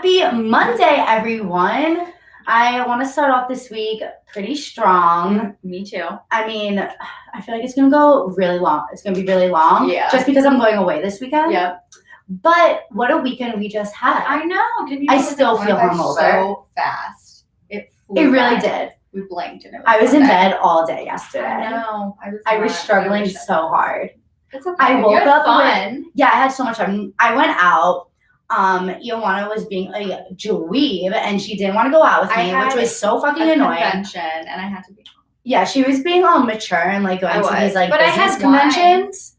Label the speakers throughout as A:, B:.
A: Happy Monday, everyone. I want to start off this week pretty strong.
B: Me too.
A: I mean, I feel like it's going to go really long. It's going to be really long.
B: Yeah.
A: Just because I'm going away this weekend.
B: Yep.
A: But what a weekend we just had.
B: I know. Can you
A: I still feel hungover.
B: So fast. It
A: really did.
B: We blinked and it was
A: I was in bed all day yesterday.
B: I know.
A: I was struggling so hard.
B: It's okay.
A: I woke up
B: fun.
A: I had so much fun. I went out. Ioana was being a dweeb and she didn't want to go out with me, which was so fucking annoying.
B: Convention and I had to be.
A: Yeah, she was being all mature and like going to these like business conventions.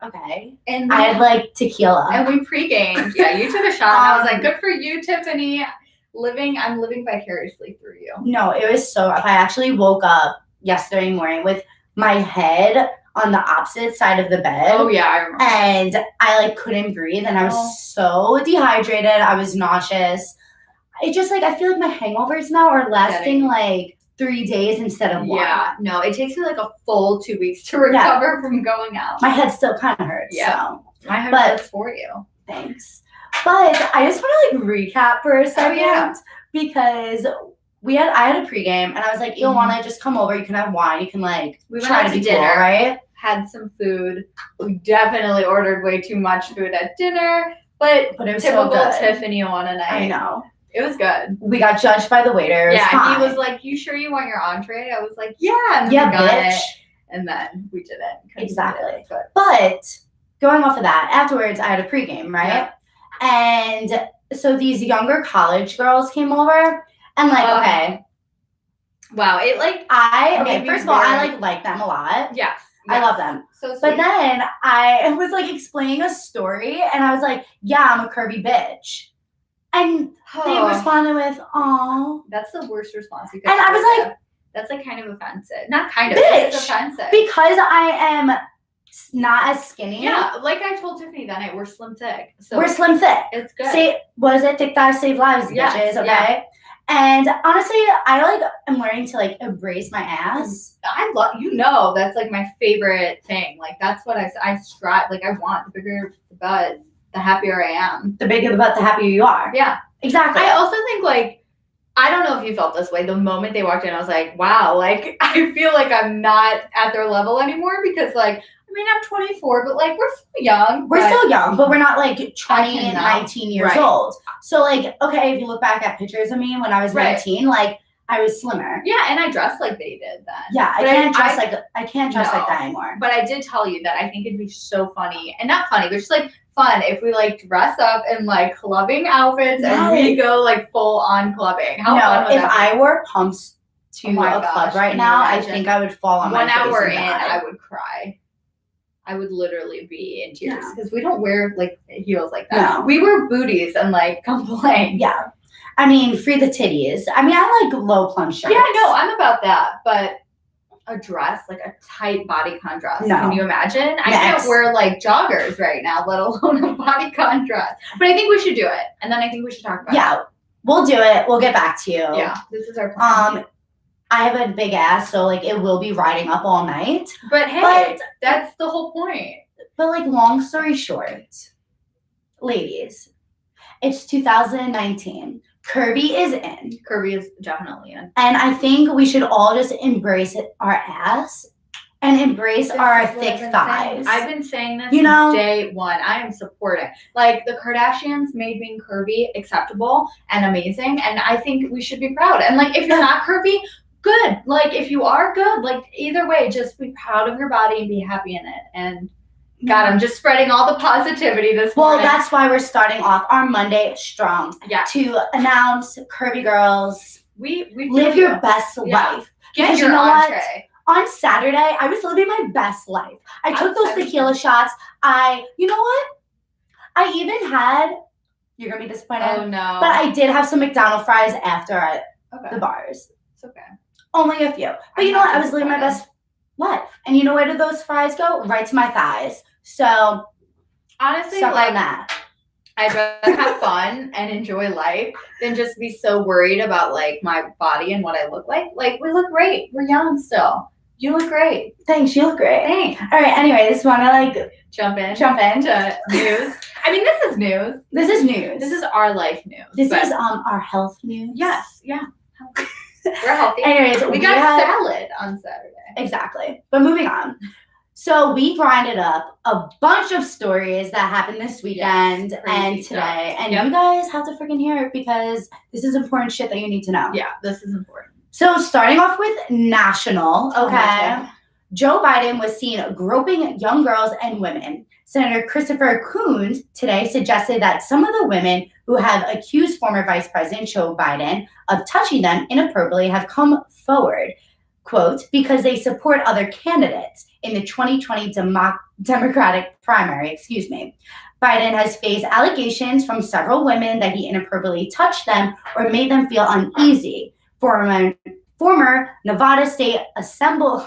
A: Okay.
B: And
A: I had like tequila.
B: And we pre-gamed. Yeah, you took a shot and I was like, good for you, Tiffany. I'm living vicariously through you.
A: No, it was so rough. I actually woke up yesterday morning with my head on the opposite side of the bed.
B: Oh yeah, I remember.
A: And I like couldn't breathe and I was so dehydrated. I was nauseous. It just like I feel like my hangovers now are lasting like 3 days instead of 1.
B: Yeah, no, it takes me like a full 2 weeks to recover from going out.
A: My head still kind of hurts.
B: Yeah,
A: so.
B: My head hurts for you.
A: Thanks. But I just want to like recap for a second because I had a pregame and I was like, Ioana, just come over. You can have wine. You can like try to be dinner, cool, right?
B: Had some food. We definitely ordered way too much food at dinner, but it was typical so good. Tiffany Ioana night.
A: I know.
B: It was good.
A: We got judged by the waiter.
B: Yeah, he was like, "You sure you want your entree?" I was like, "Yeah." And
A: yeah, bitch.
B: And then we did it.
A: Exactly. But going off of that, afterwards I had a pregame, right? Yeah. And so these younger college girls came over and like, okay.
B: Wow. It like
A: first of all, I like them a lot.
B: Yes.
A: I love them.
B: So sweet.
A: But then I was like explaining a story and I was like, yeah, I'm a curvy bitch. And they responded with, "Aw."
B: That's the worst response you could.
A: And I was like,
B: that's like kind of offensive. Not kind of,
A: bitch,
B: it's offensive.
A: Because I am not as skinny.
B: Yeah, like I told Tiffany that night, we're slim thick. So
A: we're slim thick.
B: It's good.
A: Was it thick thighs save lives, bitches? Okay. Yeah. And honestly, I like am learning to like embrace my ass.
B: I love, that's like my favorite thing. Like that's what I strive. Like I want the bigger the butt, the happier I am.
A: The bigger the butt, the happier you are.
B: Yeah,
A: exactly.
B: I also think like, I don't know if you felt this way. The moment they walked in, I was like, wow, like I feel like I'm not at their level anymore because like, I mean, I'm 24, but like we're still young.
A: We're still young, but we're not like 20 and 19 years old. So like, okay, if you look back at pictures of me when I was 19, like I was slimmer.
B: Yeah, and I dressed like they did then.
A: Yeah, I can't dress like that anymore.
B: But I did tell you that I think it'd be so funny, and not funny, but just like fun if we like dress up in like clubbing outfits and we go like full on clubbing. How fun would that be?
A: I wore pumps to a club right now, I think I would fall on my face.
B: 1 hour in, I would cry. I would literally be in tears because we don't wear like heels like that. No. We wear booties and like complain.
A: Yeah. I mean, free the titties. I mean, I like low plunge shirts.
B: Yeah, no, I'm about that. But a dress, like a tight bodycon dress. No. Can you imagine? I can't wear like joggers right now, let alone a bodycon dress. But I think we should do it. And then I think we should talk about it.
A: Yeah, we'll do it. We'll get back to you.
B: Yeah, this is our plan.
A: I have a big ass, so like it will be riding up all night.
B: But hey, that's the whole point.
A: But like, long story short, ladies, it's 2019. Curvy is in.
B: Curvy is definitely in.
A: And I think we should all just embrace our ass and embrace our thick thighs.
B: I've been saying this since day one. I am supporting. Like the Kardashians made being curvy acceptable and amazing. And I think we should be proud. And like, if you're not curvy, good. Like if you are good, like either way, just be proud of your body and be happy in it. And God, I'm just spreading all the positivity this morning.
A: Well, that's why we're starting off our Monday strong.
B: Yeah.
A: To announce, curvy girls,
B: we
A: live your best life.
B: Get your entree.
A: On Saturday, I was living my best life. I took those tequila shots. You know what? I even had, you're going to be disappointed.
B: Oh, no.
A: But I did have some McDonald's fries after the bars.
B: It's okay.
A: Only a few. But you know what? I was living my best life. And you know where did those fries go? Right to my thighs. So,
B: honestly,
A: like that.
B: I'd rather have fun and enjoy life than just be so worried about like my body and what I look like. Like we look great. We're young still. You look great.
A: Thanks, you look great.
B: Thanks.
A: All right, anyways, want to like
B: jump in
A: to
B: news. I mean, this is news.
A: This is news.
B: This is our life news.
A: This is our health news.
B: Yes, yeah. We're healthy.
A: Anyways,
B: we got salad on Saturday.
A: Exactly. But moving on. So we grinded up a bunch of stories that happened this weekend and today. And you guys have to freaking hear it because this is important shit that you need to know.
B: Yeah, this is important.
A: So starting off with national, okay. Joe Biden was seen groping young girls and women. Senator Christopher Coons today suggested that some of the women who have accused former Vice President Joe Biden of touching them inappropriately have come forward, quote, because they support other candidates in the 2020 Democratic primary, Biden has faced allegations from several women that he inappropriately touched them or made them feel uneasy. Former Nevada State Assembly.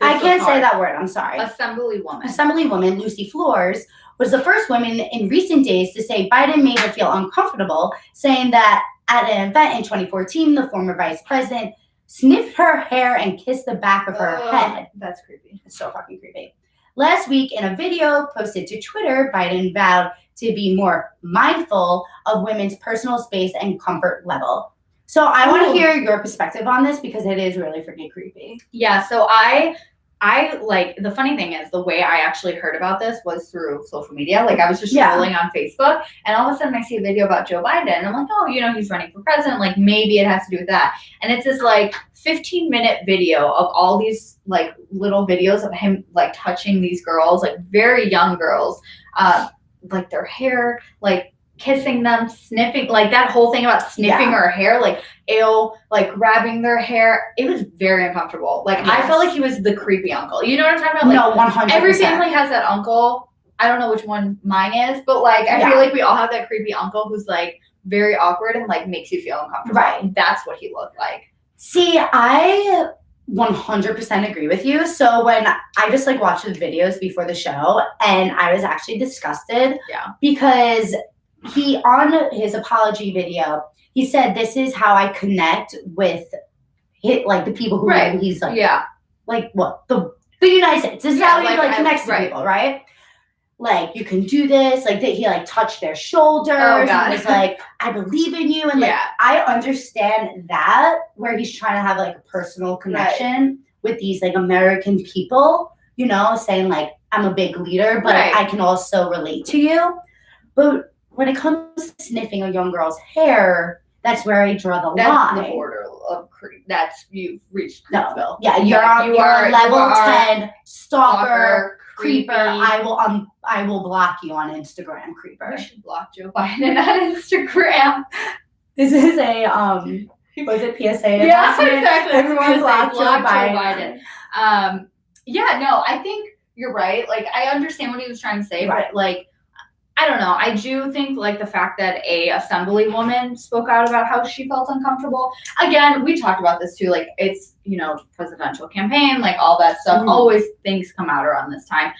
A: I can't say that word. I'm sorry. Assemblywoman Lucy Flores was the first woman in recent days to say Biden made her feel uncomfortable, saying that at an event in 2014, the former vice president sniffed her hair and kissed the back of her head.
B: That's creepy.
A: It's so fucking creepy. Last week, in a video posted to Twitter, Biden vowed to be more mindful of women's personal space and comfort level. So I want to hear your perspective on this because it is really freaking creepy.
B: Yeah, so I like, the funny thing is the way I actually heard about this was through social media. Like I was just scrolling on Facebook and all of a sudden I see a video about Joe Biden and I'm like, oh, you know, he's running for president. Like maybe it has to do with that. And it's this like 15-minute video of all these like little videos of him like touching these girls, like very young girls, like their hair, like kissing them, sniffing, like that whole thing about sniffing her hair, like ew, like grabbing their hair. It was very uncomfortable. Like I felt like he was the creepy uncle. You know what I'm talking about? Like,
A: no, 100%.
B: Every family has that uncle. I don't know which one mine is, but like I feel like we all have that creepy uncle who's like very awkward and like makes you feel uncomfortable.
A: Right.
B: That's what he looked like.
A: See, I 100% agree with you. So when I just like watched the videos before the show and I was actually disgusted because he, on his apology video, he said, this is how I connect with like the people who he's like, like what? The United States. This is how he like connects to people, right? Like, you can do this. Like, he like touched their shoulders and was like, I believe in you. And like, I understand that where he's trying to have like a personal connection with these like American people, you know, saying like, I'm a big leader, but I can also relate to you. But when it comes to sniffing a young girl's hair, that's where I draw the line.
B: That's the border of creep. That's, you've reached Creepville.
A: Yeah, you're level 10 stalker, creeper. I will block you on Instagram, creeper.
B: We should block Joe Biden on Instagram.
A: This is a was it PSA?
B: Yeah, exactly.
A: Everyone block Joe Biden.
B: I think you're right. Like, I understand what he was trying to say, but like, I don't know. I do think like the fact that a assemblywoman spoke out about how she felt uncomfortable. Again, we talked about this too. Like it's, you know, presidential campaign, like all that stuff. Always things come out around this time.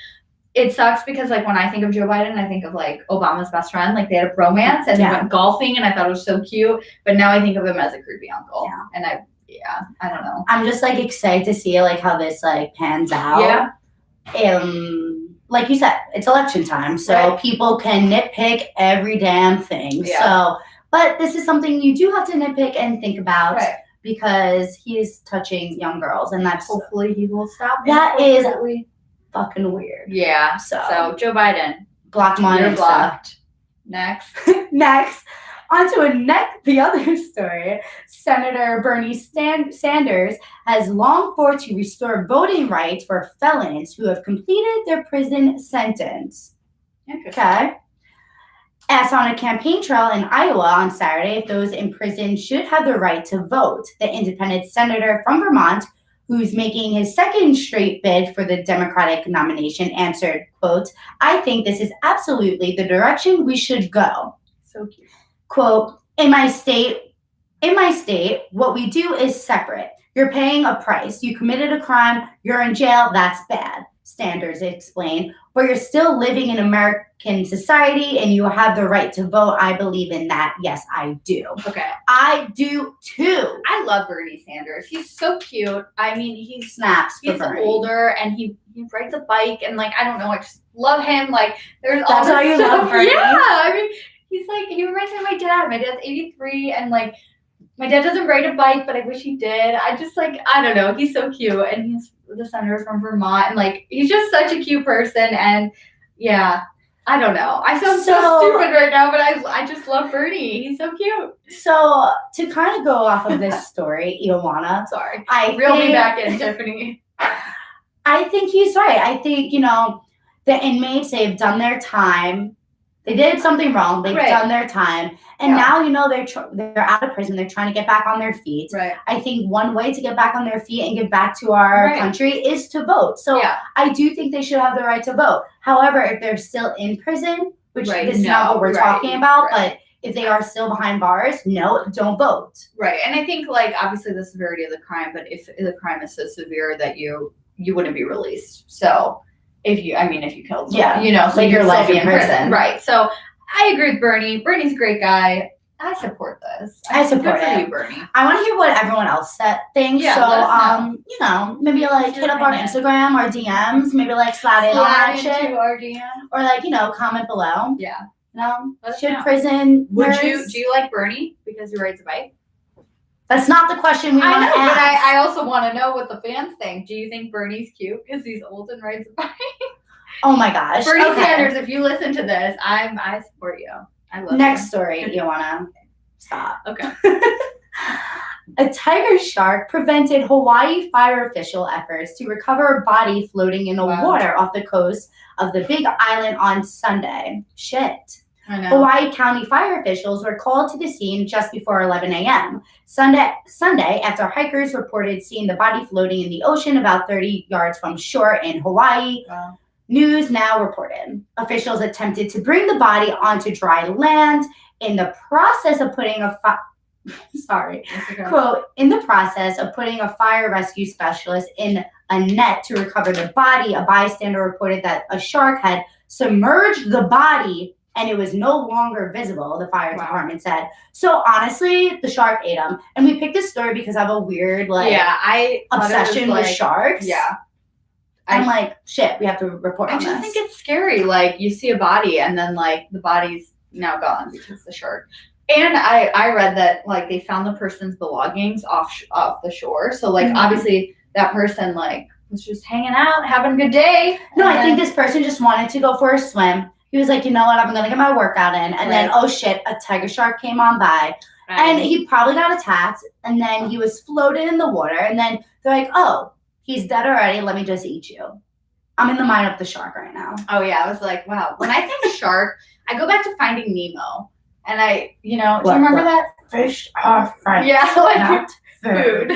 B: It sucks because like when I think of Joe Biden, I think of like Obama's best friend. Like they had a bromance and they went golfing and I thought it was so cute. But now I think of him as a creepy uncle. Yeah. And I don't know.
A: I'm just like excited to see like how this like pans out. Yeah. Like you said, it's election time, so people can nitpick every damn thing. So, but this is something you do have to nitpick and think about because he is touching young girls, and that's
B: hopefully he will stop.
A: That is fucking weird.
B: Yeah. So Joe Biden,
A: block money.
B: You're blocked. Next.
A: On to the other story. Senator Bernie Sanders has long fought to restore voting rights for felons who have completed their prison sentence. Okay. Asked on a campaign trail in Iowa on Saturday if those in prison should have the right to vote, the independent senator from Vermont, who's making his second straight bid for the Democratic nomination, answered, quote, I think this is absolutely the direction we should go.
B: So cute.
A: Quote, in my state, what we do is separate. You're paying a price. You committed a crime. You're in jail. That's bad. standards explained, but you're still living in American society and you have the right to vote. I believe in that. Yes, I do.
B: Okay.
A: I do too.
B: I love Bernie Sanders. He's so cute. I mean, he's
A: for Bernie.
B: older and he rides a bike and like, I don't know, I just love him. Like there's all
A: That's
B: this
A: why you
B: stuff.
A: love Bernie?
B: Yeah. I mean, he's like, he reminds me of my dad. My dad's 83 and like, my dad doesn't ride a bike, but I wish he did. I just like, I don't know. He's so cute. And he's the senator from Vermont. And like, he's just such a cute person. And yeah, I don't know. I sound so stupid right now, but I just love Bernie. He's so cute.
A: So to kind of go off of this story, Ioana.
B: Sorry. Reel me back in, Tiffany.
A: I think he's right. I think, the inmates, they've done their time. They did something wrong. They've done their time. And now, they're out of prison. They're trying to get back on their feet.
B: Right.
A: I think one way to get back on their feet and get back to our country is to vote. So I do think they should have the right to vote. However, if they're still in prison, which this is not what we're talking about, but if they are still behind bars, no, don't vote.
B: Right. And I think, like, obviously the severity of the crime, but if the crime is so severe that you wouldn't be released. So if you killed someone, so
A: your life in prison.
B: Right. So I agree with Bernie. Bernie's a great guy. I support this.
A: I support
B: Good for
A: it.
B: you, Bernie.
A: I want to hear what everyone else thinks.
B: Yeah,
A: so, maybe like hit up our Instagram or DMs. Maybe like slide in on that shit.
B: Our DM.
A: Or like, comment below.
B: Yeah.
A: Should prison
B: do you like Bernie because he rides a bike?
A: That's not the question we want to ask.
B: But I also want to know what the fans think. Do you think Bernie's cute because he's old and rides a bike?
A: Oh my gosh.
B: Bernie Sanders, if you listen to this, I support you. I love
A: Next
B: you.
A: story, Ioana. Stop.
B: Okay.
A: A tiger shark prevented Hawaii fire official efforts to recover a body floating in the water off the coast of the Big Island on Sunday. Shit.
B: I know.
A: Hawaii County fire officials were called to the scene just before 11 a.m. Sunday, after hikers reported seeing the body floating in the ocean about 30 yards from shore in Hawaii.
B: Wow.
A: News Now reported. Officials attempted to bring the body onto dry land in the process of putting quote, in the process of putting a fire rescue specialist in a net to recover the body. A bystander reported that a shark had submerged the body and it was no longer visible, the fire department said. So honestly, the shark ate him. And we picked this story because I have a weird obsession with sharks.
B: Yeah.
A: I'm like, shit, we have to report on this.
B: I just think it's scary. Like, you see a body and then, like, the body's now gone because the shark. And I read that, like, they found the person's belongings off the shore. So, like, obviously that person, like, was just hanging out, having a good day.
A: No, I think this person just wanted to go for a swim. He was like, you know what, I'm going to get my workout in. And then, oh, shit, a tiger shark came on by. And he probably got attacked. And then he was floated in the water. And then they're like, oh, he's dead already. Let me just eat you. I'm in the mind of the shark right now.
B: Oh, yeah. I was like, wow. When I think shark, I go back to Finding Nemo. And do you remember that?
A: Fish are friends.
B: Yeah, like
A: not food.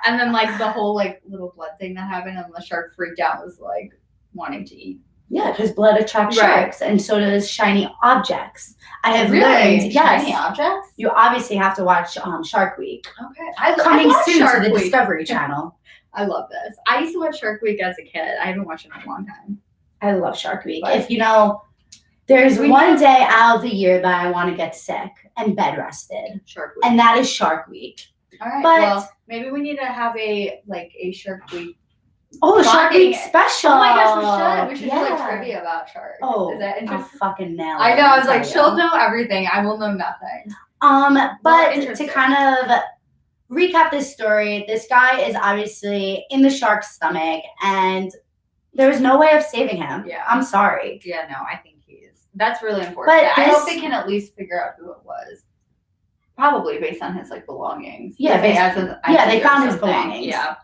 B: And then, like, the whole, like, little blood thing that happened and the shark freaked out, was, like, wanting to eat.
A: Yeah, because blood attracts sharks, and so does shiny objects. I have learned,
B: shiny objects?
A: You obviously have to watch Shark Week.
B: Okay.
A: Coming soon
B: Shark
A: to the
B: Week.
A: Discovery Channel.
B: I love this. I used to watch Shark Week as a kid. I haven't watched it in a long time.
A: I love Shark Week. If there's one day out of the year that I want to get sick and bed rested.
B: Shark Week.
A: And that is Shark Week.
B: All right. Well, maybe we need to have a Shark Week.
A: Oh, Shark Week special.
B: Oh my gosh, we should. We should do like trivia about sharks.
A: Oh,
B: is that interesting?
A: I'll fucking nail it.
B: I know. I was like, she'll know everything. I will know nothing.
A: But to kind of recap this story, this guy is obviously in the shark's stomach, and there's no way of saving him.
B: Yeah.
A: I'm sorry.
B: Yeah, no, I think he is. That's really important. But I hope they can at least figure out who it was. Probably based on his belongings.
A: Yeah, they found his belongings.
B: Yeah.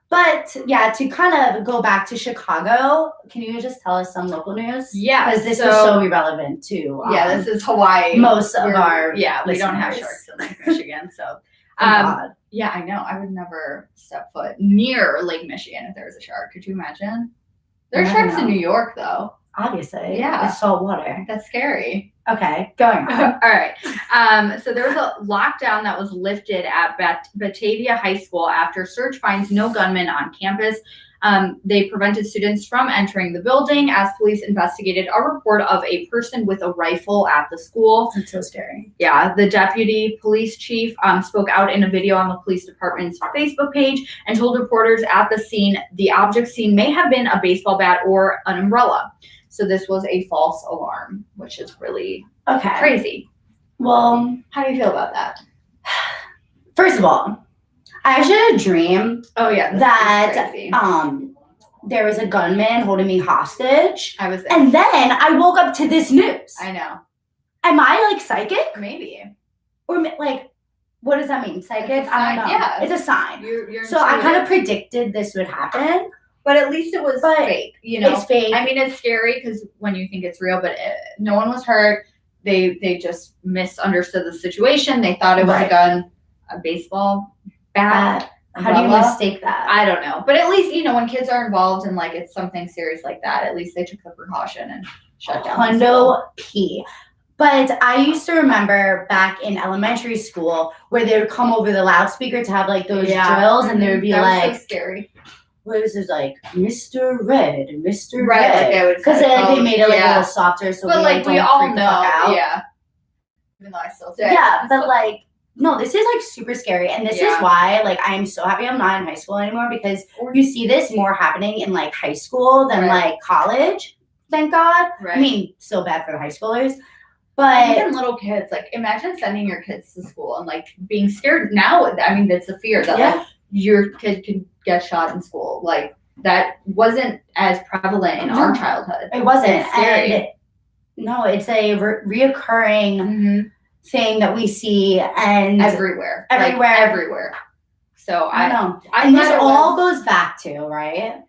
A: But yeah, to kind of go back to Chicago, can you just tell us some local news?
B: Yeah,
A: because this is so irrelevant to
B: this is Hawaii.
A: Most of our
B: we don't have sharks in Lake Michigan, so yeah, I know. I would never step foot near Lake Michigan if there was a shark. Could you imagine? There are sharks in New York, though.
A: Obviously,
B: yeah,
A: it's salt water.
B: That's scary.
A: Okay, going on.
B: All right. So there was a lockdown that was lifted at Batavia High School after search finds no gunman on campus. They prevented students from entering the building as police investigated a report of a person with a rifle at the school.
A: That's so scary.
B: Yeah, the deputy police chief spoke out in a video on the police department's Facebook page and told reporters at the scene the object seen may have been a baseball bat or an umbrella. So this was a false alarm, which is really crazy.
A: Well,
B: how do you feel about that?
A: First of all, I actually had a dream that there was a gunman holding me hostage.
B: I was there.
A: And then I woke up to this news.
B: I know.
A: Am I like psychic?
B: Maybe.
A: Or like, what does that mean? Psychic?
B: I don't know. Yeah.
A: It's a sign.
B: You're
A: so I kind of predicted this would happen.
B: But at least it was fake, you know?
A: It's fake.
B: I mean, it's scary because when you think it's real, but no one was hurt. They just misunderstood the situation. They thought it was a gun, a baseball bat.
A: How do you mistake that?
B: I don't know. But at least, you know, when kids are involved and like it's something serious like that, at least they took the precaution and shut down.
A: Hundo P. But I used to remember back in elementary school where they would come over the loudspeaker to have like those drills, and they would be
B: like, so scary.
A: What is this, like Mr. Red, Mr.
B: Right,
A: Red? Because they made it like a little softer, so
B: but like we all know,
A: yeah.
B: Even though I still say,
A: yeah, but like, no, this is like super scary, and this is why like I'm so happy I'm not in high school anymore, because you see this more happening in like high school than like college. Thank God.
B: Right.
A: I mean, so bad for the high schoolers. But
B: even little kids, like imagine sending your kids to school and like being scared now. I mean, that's a fear that like your kid could get shot in school. Like that wasn't as prevalent in our childhood.
A: It wasn't.
B: It's scary.
A: And no, it's a reoccurring thing that we see and
B: everywhere. So
A: I know. And this all goes back to, right?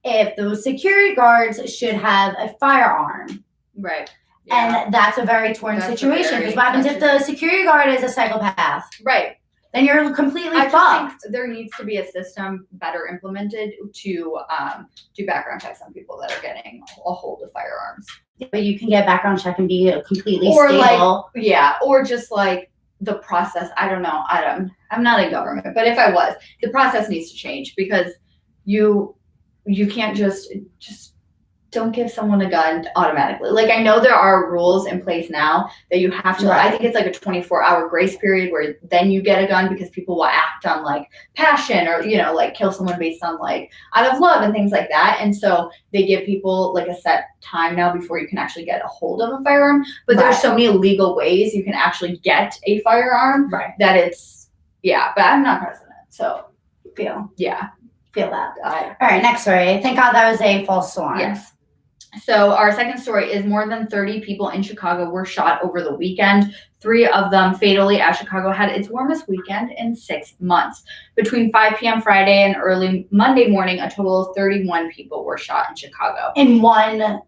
A: If those security guards should have a firearm.
B: Right.
A: Yeah. And that's a very torn situation. Because what happens if the security guard is a psychopath?
B: Right.
A: Then you're completely fucked.
B: I think there needs to be a system better implemented to do background checks on people that are getting a hold of firearms.
A: But you can get a background check and be completely
B: or
A: stable.
B: Like, or just like the process. I don't know. I'm not in government, but if I was, the process needs to change, because you can't just don't give someone a gun automatically. Like, I know there are rules in place now that you have to, I think it's like a 24-hour grace period where then you get a gun, because people will act on like passion or, you know, like kill someone based on like out of love and things like that. And so they give people like a set time now before you can actually get a hold of a firearm. But there's so many legal ways you can actually get a firearm that it's, but I'm not president. So feel that.
A: All right, next story. Thank God that was a false alarm.
B: Yes. So our second story is more than 30 people in Chicago were shot over the weekend. 3 of them fatally, as Chicago had its warmest weekend in 6 months. Between 5 p.m. Friday and early Monday morning, a total of 31 people were shot in Chicago.
A: In one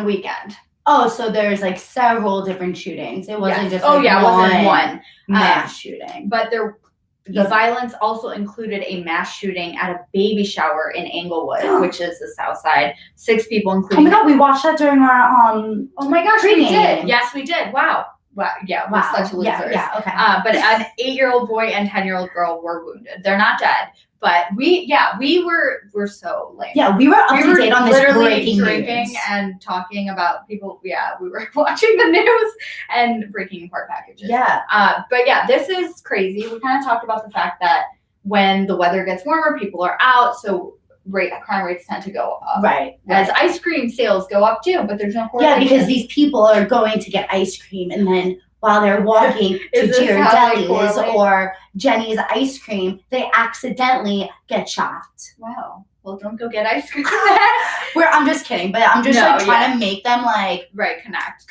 B: weekend.
A: Oh, so there's like several different shootings. It wasn't just
B: it wasn't one
A: mass shooting.
B: But the violence also included a mass shooting at a baby shower in Englewood, which is the south side. 6 people, including.
A: Oh my God, we watched that during our
B: Oh my gosh, we did. Yes, we did. Wow. Yeah, we're such losers.
A: Yeah, okay.
B: But an 8-year-old boy and 10-year-old girl were wounded. They're not dead, but we're so lame.
A: Yeah, we were up to date on this breaking
B: drinking
A: news.
B: And talking about people. Yeah, we were watching the news and breaking apart packages.
A: Yeah.
B: But yeah, this is crazy. We kind of talked about the fact that when the weather gets warmer, people are out, so crime rates tend to go up.
A: Right.
B: As ice cream sales go up too, but there's no correlation.
A: Yeah, because these people are going to get ice cream, and then while they're walking to Ghirardelli's or Jenny's ice cream, they accidentally get shot.
B: Wow. Well, don't go get ice cream.
A: I'm just kidding, but I'm just trying to make them like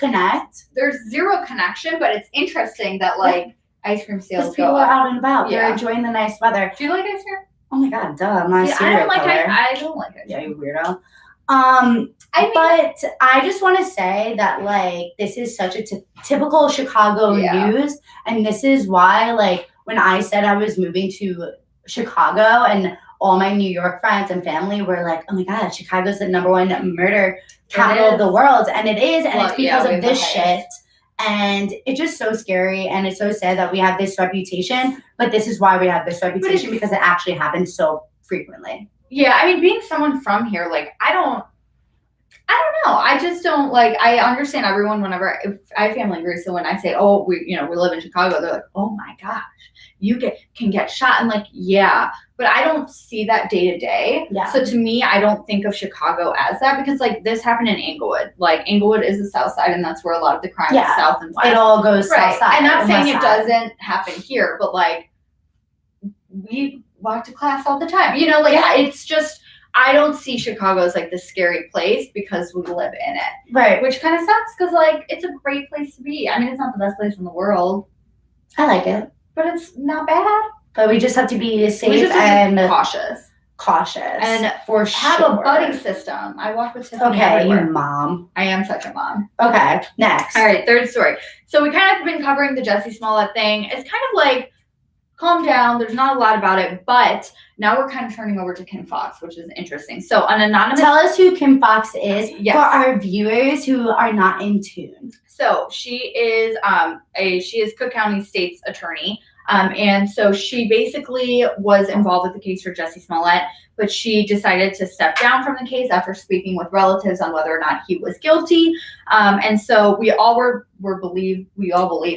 A: connect.
B: There's zero connection, but it's interesting that like ice cream sales go
A: people
B: up.
A: Are out and about. They're enjoying the nice weather.
B: Do you like ice cream?
A: Oh my God, duh! I'm not a serial killer.
B: I don't like ice cream.
A: Yeah, you weirdo. But I just want to say that like this is such a typical Chicago news, and this is why like when I said I was moving to Chicago, and all my New York friends and family were like, "Oh my God, Chicago's the #1 murder capital of the world," and it is, and it's because of this shit. And it's just so scary, and it's so sad that we have this reputation. But this is why we have this reputation, because it actually happens so frequently.
B: Yeah, I mean, being someone from here, like, I don't know. I just don't like. I understand everyone. Whenever if I have family in Greece, so when I say, "Oh, we live in Chicago," they're like, "Oh my gosh, you can get shot," and like, yeah, but I don't see that day to day.
A: Yeah.
B: So to me, I don't think of Chicago as that because like this happened in Inglewood. Like Inglewood is the South Side, and that's where a lot of the crime is South and West.
A: It all goes
B: right.
A: South Side.
B: I'm not saying it
A: West Side.
B: doesn't happen here, but like we walk to class all the time. You know, like it's just. I don't see Chicago as like this scary place because we live in it.
A: Right.
B: Which kind of sucks because like it's a great place to be. I mean, it's not the best place in the world.
A: I like it.
B: But it's not bad.
A: But we just have to be safe
B: we just have to be
A: cautious.
B: And
A: for
B: have
A: sure.
B: a buddy system. I walk with Tiffany
A: Okay,
B: everywhere.
A: you mom.
B: I am such a mom.
A: Okay, next.
B: All right, third story. So we kind of been covering the Jussie Smollett thing. It's kind of like calm down. There's not a lot about it, but now we're kind of turning over to Kim Fox, which is interesting. So an anonymous.
A: Tell us who Kim Fox is
B: yes.
A: for our viewers who are not in tune.
B: So she is Cook County State's attorney. And so she basically was involved with the case for Jussie Smollett, but she decided to step down from the case after speaking with relatives on whether or not he was guilty. And so we all believe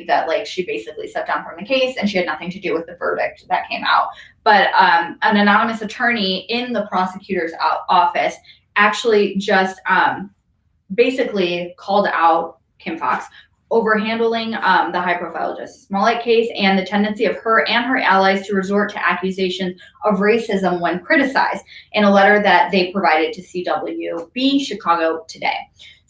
B: that like she basically stepped down from the case and she had nothing to do with the verdict that came out. But an anonymous attorney in the prosecutor's office actually just basically called out Kim Fox over handling the high-profile Jussie Smollett case and the tendency of her and her allies to resort to accusations of racism when criticized in a letter that they provided to CWB Chicago Today.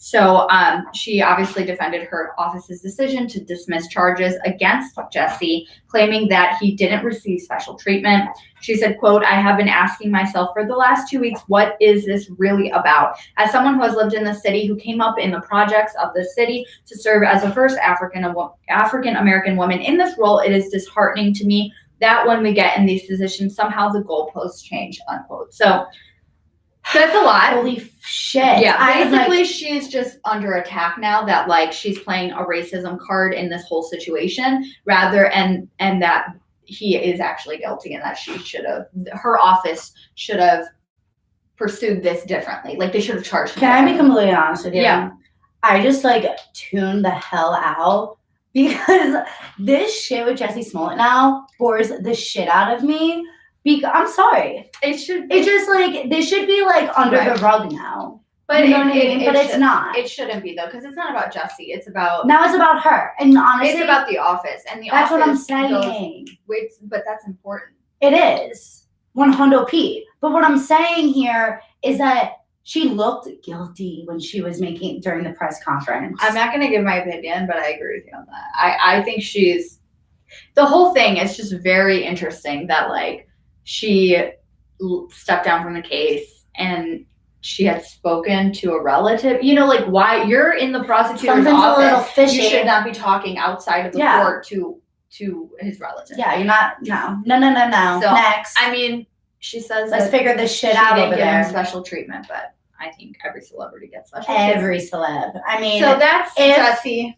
B: So she obviously defended her office's decision to dismiss charges against Jussie, claiming that he didn't receive special treatment. She said, quote, "I have been asking myself for the last 2 weeks, what is this really about? As someone who has lived in the city, who came up in the projects of the city to serve as the first African-American woman in this role, it is disheartening to me that when we get in these positions, somehow the goalposts change," unquote. So that's a lot.
A: Holy shit.
B: Yeah, basically she's just under attack now that like she's playing a racism card in this whole situation and that he is actually guilty and that her office should have pursued this differently. Like they should have charged him.
A: Can I be completely honest with you?
B: Yeah.
A: I just like tuned the hell out because this shit with Jussie Smollett now bores the shit out of me. I'm sorry. It's just like they should be like under the rug now.
B: But
A: you know what I mean? But it's not.
B: It shouldn't be though, because it's not about Jussie. It's about
A: her. And honestly,
B: it's about the office and the
A: that's
B: office.
A: That's what I'm saying.
B: But that's important.
A: It is 100p. But what I'm saying here is that she looked guilty when she was during the press conference.
B: I'm not going to give my opinion, but I agree with you on that. I think the whole thing is just very interesting that like she stepped down from the case and she had spoken to a relative. You know, like why you're in the prosecutor's office. A little fishy. You should not be talking outside of the court to his relative.
A: Yeah, you're not. No.
B: So,
A: next.
B: I mean, she says
A: let's figure this shit out over there.
B: Special treatment, but I think every celebrity gets special
A: Every
B: treatment.
A: celeb. I mean,
B: so that's Jussie.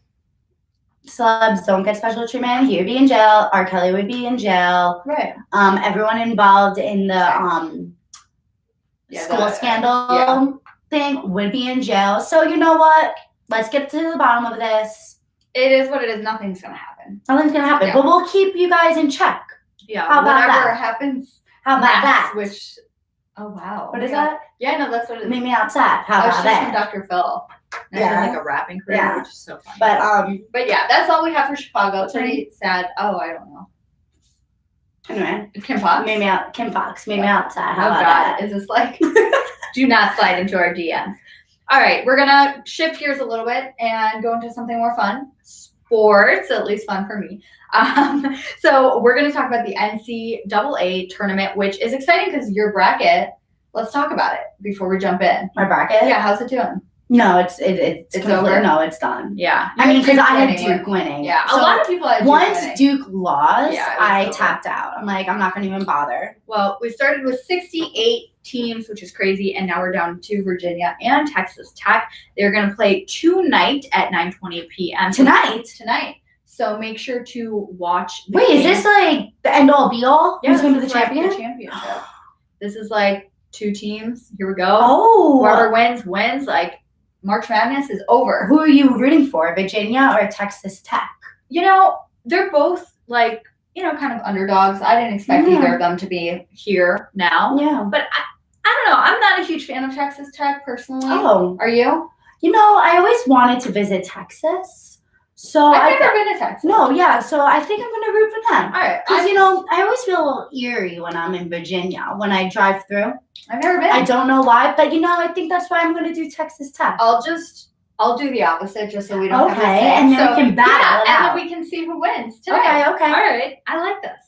A: Celebs don't get special treatment, he would be in jail. R. Kelly would be in jail.
B: Right.
A: Everyone involved in the school scandal thing would be in jail. So you know what? Let's get to the bottom of this.
B: It is what it is. Nothing's gonna happen.
A: Nothing's gonna happen. Yeah. But we'll keep you guys in check.
B: Yeah. How about whatever happens.
A: How about that?
B: Which. Oh wow.
A: What is that?
B: Yeah, no, that's what it is.
A: Meet me outside. How about that?
B: From Dr. Phil. She has like a rapping career, which is so funny.
A: But
B: yeah, that's all we have for Chicago. It's pretty sad. Oh, I don't know.
A: Anyway,
B: Kim Fox.
A: Kim Fox. Meet me outside. How about that?
B: Is this like? Do not slide into our DMs. All right, we're gonna shift gears a little bit and go into something more fun. Sports, at least fun for me. So we're gonna talk about the NCAA tournament, which is exciting because your bracket. Let's talk about it before we jump in.
A: My bracket?
B: Yeah, how's it doing?
A: No, it's
B: over.
A: No, it's done.
B: Yeah,
A: I mean, because I had Duke winning.
B: Yeah, so a lot of people had Duke
A: once
B: winning.
A: Duke lost, I
B: over.
A: tapped out. I'm like, I'm not going to even bother.
B: Well, we started with 68 teams, which is crazy, and now we're down to Virginia and Texas Tech. They're going to play tonight at 9:20 p.m.
A: Tonight.
B: So make sure to watch.
A: Wait, is this like the end all be all?
B: Yeah,
A: who's going to the championship?
B: This is like 2 teams. Here we go.
A: Oh.
B: Whoever wins. Like, March Madness is over.
A: Who are you rooting for, Virginia or Texas Tech?
B: You know, they're both, like, you know, kind of underdogs. I didn't expect either of them to be here now.
A: Yeah.
B: But I don't know. I'm not a huge fan of Texas Tech, personally.
A: Oh.
B: Are you?
A: You know, I always wanted to visit Texas. So
B: I've never been to Texas.
A: No, yeah. So I think I'm going to root for them.
B: All right.
A: Because, you know, I always feel a little eerie when I'm in Virginia, when I drive through.
B: I've never been.
A: I don't know why, but, you know, I think that's why I'm going to do Texas Tech.
B: I'll do the opposite just so we don't have to say.
A: And then we can battle it
B: and
A: out.
B: then we can see who wins today.
A: Okay.
B: All right. I like this.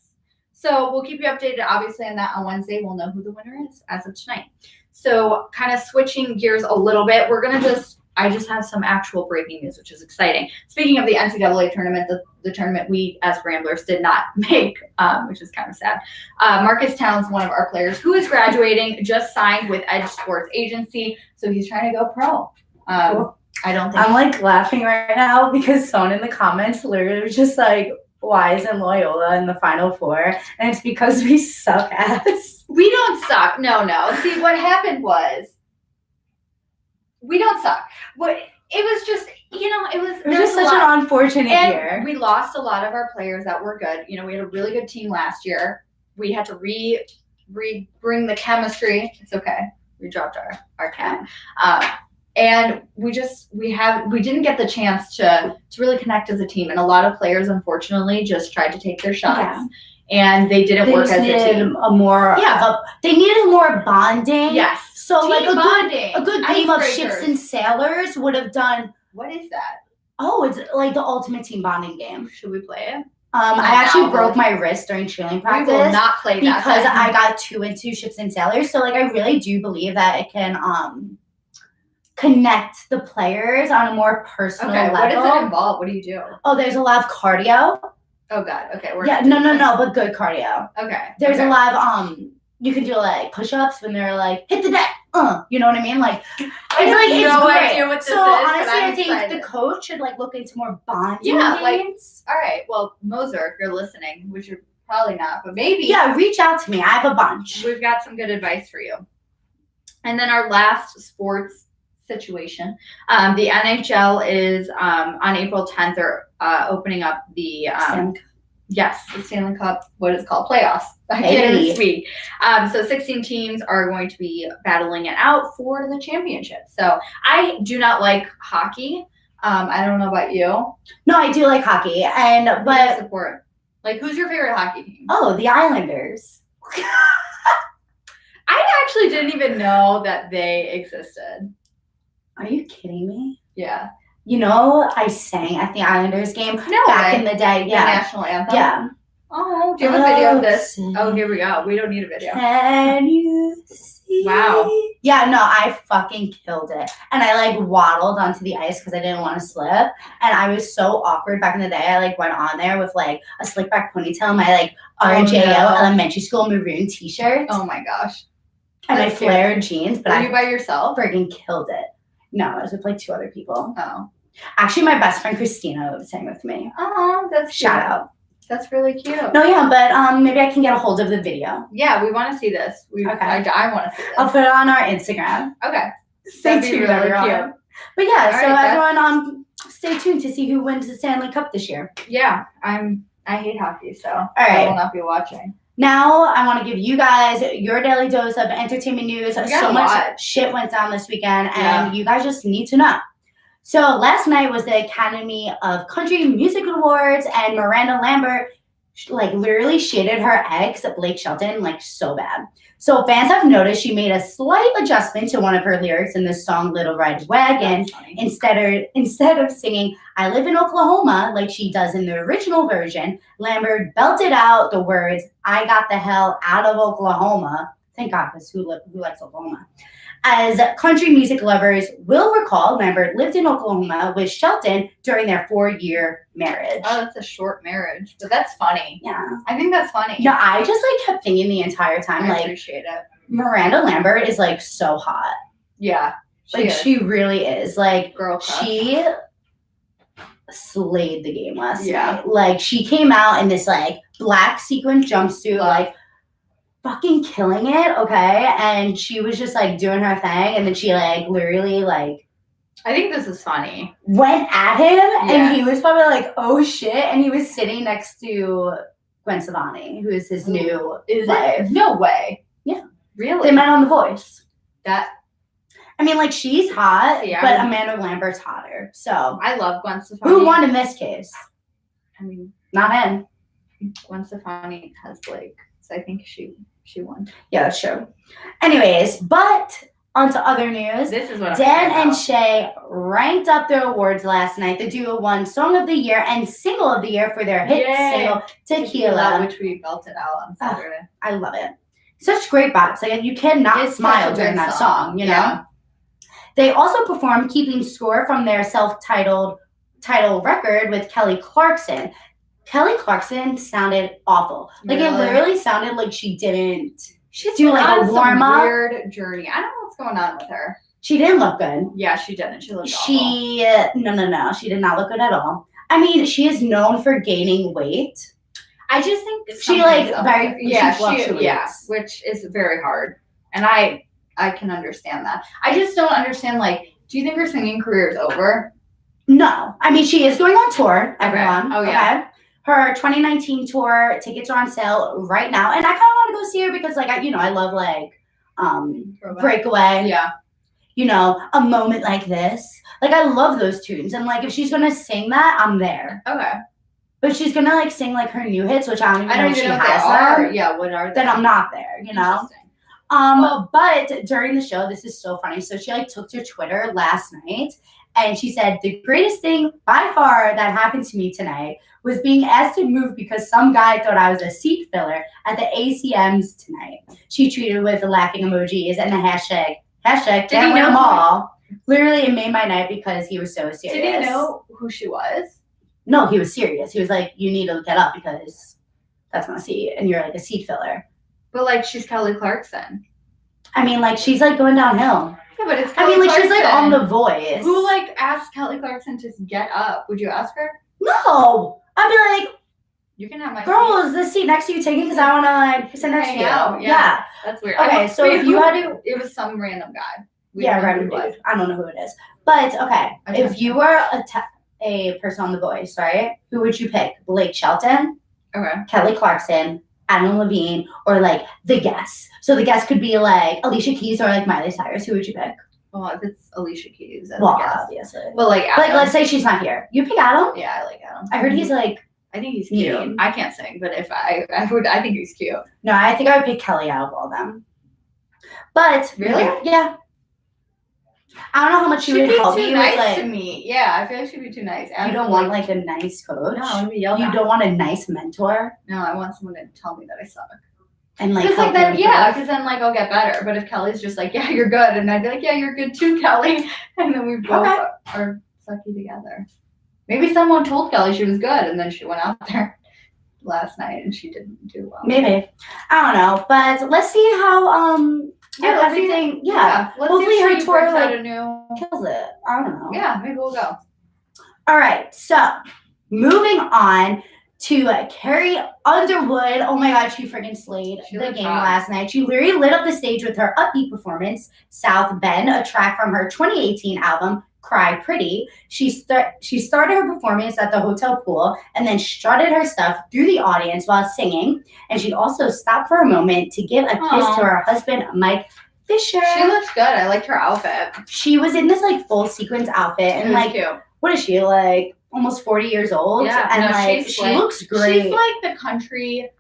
B: So we'll keep you updated, obviously, on that on Wednesday. We'll know who the winner is as of tonight. So kind of switching gears a little bit, I just have some actual breaking news, which is exciting. Speaking of the NCAA tournament, the tournament we as Ramblers did not make, which is kind of sad. Marcus Towns, one of our players who is graduating, just signed with Edge Sports Agency, so he's trying to go pro.
A: Cool.
B: I don't think
A: I'm like laughing right now because someone in the comments literally was just like, why isn't Loyola in the Final Four? And it's because we suck ass.
B: We don't suck. No. See, what happened was, we don't suck. But it was just, you know, it was
A: just such an unfortunate year.
B: We lost a lot of our players that were good. You know, we had a really good team last year. We had to bring the chemistry. It's okay. We dropped our cat. And we didn't get the chance to really connect as a team. And a lot of players, unfortunately, just tried to take their shots. Yeah. And they didn't work as a team.
A: They needed more bonding.
B: Yes.
A: So
B: team
A: like
B: bonding.
A: a good game of Ships and Sailors would have done.
B: What is that?
A: Oh, it's like the ultimate team bonding game.
B: Should we play it?
A: I actually broke my wrist during cheerleading practice.
B: We will not play that
A: because I got 2 into Ships and Sailors. So like I really do believe that it can connect the players on a more personal level.
B: What does it involve? What do you do?
A: Oh, there's a lot of cardio.
B: Oh God. Okay.
A: No, but good cardio.
B: Okay.
A: There's a lot of you can do like push-ups when they're like hit the deck. You know what I mean? Like it's
B: no
A: great.
B: idea what this
A: so
B: is,
A: honestly,
B: I
A: think the coach should like look into more bonding
B: games.
A: Like,
B: all right. Well, Moser, if you're listening, which you're probably not, but maybe.
A: Yeah, reach out to me. I have a bunch.
B: We've got some good advice for you. And then our last sports situation. The NHL is on April 10th. They're opening up the the Stanley Cup, what is called playoffs. I can't even speak. So 16 teams are going to be battling it out for the championship. So I do not like hockey. I don't know about you.
A: No, I do like hockey, but
B: support. Like, who's your favorite hockey team?
A: Oh, the Islanders.
B: I actually didn't even know that they existed.
A: Are you kidding me?
B: Yeah.
A: You know, I sang at the Islanders game back in the day. Yeah.
B: The national anthem?
A: Yeah.
B: Oh, do you have a video of this? Oh, here we go. We don't need a video.
A: Can you see?
B: Wow.
A: Yeah, no, I fucking killed it. And I like waddled onto the ice because I didn't want to slip. And I was so awkward back in the day. I like went on there with like a slick back ponytail, my like RJO elementary school maroon t-shirt.
B: Oh my gosh.
A: And my flared jeans. But
B: Were you by yourself?
A: Friggin' killed it. No, I was with like 2 other people.
B: Oh.
A: Actually, my best friend Christina sang with me.
B: Oh, that's
A: shout out.
B: That's really cute.
A: No, yeah, but maybe I can get a hold of the video.
B: Yeah, we want to see this.
A: Okay.
B: I want to see this.
A: I'll put it on our Instagram.
B: Okay.
A: Stay tuned,
B: really
A: everyone.
B: Cute.
A: But yeah, so everyone, stay tuned to see who wins the Stanley Cup this year.
B: Yeah, I hate hockey, so
A: all right.
B: I will not be watching.
A: Now, I want to give you guys your daily dose of entertainment news. So much shit went down this weekend, and you guys just need to know. So last night was the Academy of Country Music Awards, and Miranda Lambert like literally shaded her ex, Blake Shelton, like so bad. So fans have noticed she made a slight adjustment to one of her lyrics in the song Little Red Wagon. Instead of singing I live in Oklahoma like she does in the original version, Lambert belted out the words I got the hell out of Oklahoma. Thank God, because who likes Oklahoma? As country music lovers will recall, Lambert lived in Oklahoma with Shelton during their 4-year marriage.
B: Oh, that's a short marriage, but that's funny.
A: Yeah.
B: I think that's funny.
A: No, I just like kept thinking the entire time,
B: I appreciate it.
A: Miranda Lambert is like so hot.
B: Yeah.
A: She really is. Like,
B: girl crush.
A: She slayed the game last night. Like, she came out in this like black sequin jumpsuit, like fucking killing it, okay? And she was just like doing her thing, and then she like literally like
B: I think this is funny.
A: went at him,
B: Yeah.
A: and he was probably like, oh shit, and he was sitting next to Gwen Stefani, who is his new wife.
B: No way.
A: Yeah.
B: Really?
A: They met on The Voice.
B: That.
A: I mean, like, she's hot,
B: Yeah,
A: but Amanda Lambert's hotter. So
B: I love Gwen Stefani.
A: who won in this case?
B: I mean,
A: not him.
B: Gwen Stefani has Blake, so I think she won.
A: Yeah, that's true. Anyways, but on to other news.
B: This is what
A: Dan and Shay ranked up their awards last night. The duo won Song of the Year and Single of the Year for their hit single Tequila,
B: which we belted out on Saturday.
A: I love it. Such great vibes. Like, you cannot smile during that song, you know?
B: Yeah.
A: They also performed Keeping Score from their self-titled title record with Kelly Clarkson. Kelly Clarkson sounded awful. Like, it literally sounded like she didn't do like a warm-up.
B: Weird journey. I don't know what's going on with her.
A: She didn't look good.
B: Yeah, she didn't. She looked awful.
A: No. She did not look good at all. I mean, she is known for gaining weight.
B: I just think
A: she fluctuates.
B: Yeah, which is very hard. And I can understand that. I just don't understand, like, do you think her singing career is over? No. I mean, she is going on tour, everyone. Okay. Oh, yeah.
A: Okay? Her 2019 tour tickets are on sale right now. And I kind of want to go see her because, like, I love, like, Breakaway.
B: Yeah.
A: You know, A Moment Like This. Like, I love those tunes. And, like, if she's going to sing that, I'm there.
B: Okay.
A: But she's going to, like, sing, like, her new hits, which I don't even know if she
B: what
A: has
B: they are.
A: them.
B: Yeah, what are they?
A: Then I'm not there, you know? But during the show, this is so funny. So she, like, took to Twitter last night, and she said, the greatest thing by far that happened to me tonight was being asked to move because some guy thought I was a seat filler at the ACMs tonight. She tweeted with the laughing emojis and the hashtag can't win them all. Literally, it made my night because he was so serious.
B: Did he know who she was?
A: No, he was serious. He was like, you need to get up because that's not a seat, and you're like a seat filler.
B: But, like, she's Kelly Clarkson.
A: I mean, like, she's, like, going downhill.
B: Yeah, but it's Kelly Clarkson.
A: She's, like, on The Voice.
B: Who, like, asked Kelly Clarkson to get up? Would you ask her?
A: No. I'd be like,
B: you can have my
A: girl,
B: seat.
A: is this seat next to you taken? Because I want to, like, send that to you.
B: Yeah. That's weird.
A: Okay, so if you had to...
B: It was some random guy.
A: Random dude. I don't know who it is. But, okay, if you were a person on The Voice, right, who would you pick? Blake Shelton?
B: Okay.
A: Kelly Clarkson? Adam Levine? Or, like, The Guest? So The Guest could be, like, Alicia Keys or, like, Miley Cyrus. Who would you pick?
B: Well, if it's Alicia Keys,
A: obviously.
B: But, like, Adam.
A: Like, let's say she's not here. You pick Adam?
B: Yeah, I like Adam.
A: I heard he's, like...
B: I think he's cute.
A: Mean.
B: I can't sing, but if I think he's cute.
A: No, I think I would pick Kelly out of all them. But...
B: Really?
A: Yeah. I don't know how much she would help you.
B: She'd be too nice to me. Yeah, I feel like she'd be too nice.
A: You don't want, like, a nice coach?
B: No, I would be yelled at.
A: You don't want a nice mentor?
B: No, I want someone to tell me that I suck.
A: And, like,
B: because then, like, I'll get better. But if Kelly's just like, yeah, you're good, and I'd be like, yeah, you're good too, Kelly, and then we both are sucky together. Maybe someone told Kelly she was good, and then she went out there last night and she didn't do well.
A: Maybe. I don't know. But let's see how everything. Hopefully her tour, like, kills it. I don't know.
B: Yeah, maybe we'll go.
A: All right. So moving on to Carrie Underwood. Oh my God, she freaking slayed the game last night. She literally lit up the stage with her upbeat performance, South Bend, a track from her 2018 album, Cry Pretty. She started her performance at the hotel pool and then strutted her stuff through the audience while singing. And she also stopped for a moment to give a kiss to her husband, Mike Fisher.
B: She looked good. I liked her outfit.
A: She was in this, like, full sequins outfit. And, like,
B: cute.
A: What is she, like, almost 40 years old?
B: Yeah.
A: And, like, she looks great.
B: She's like the country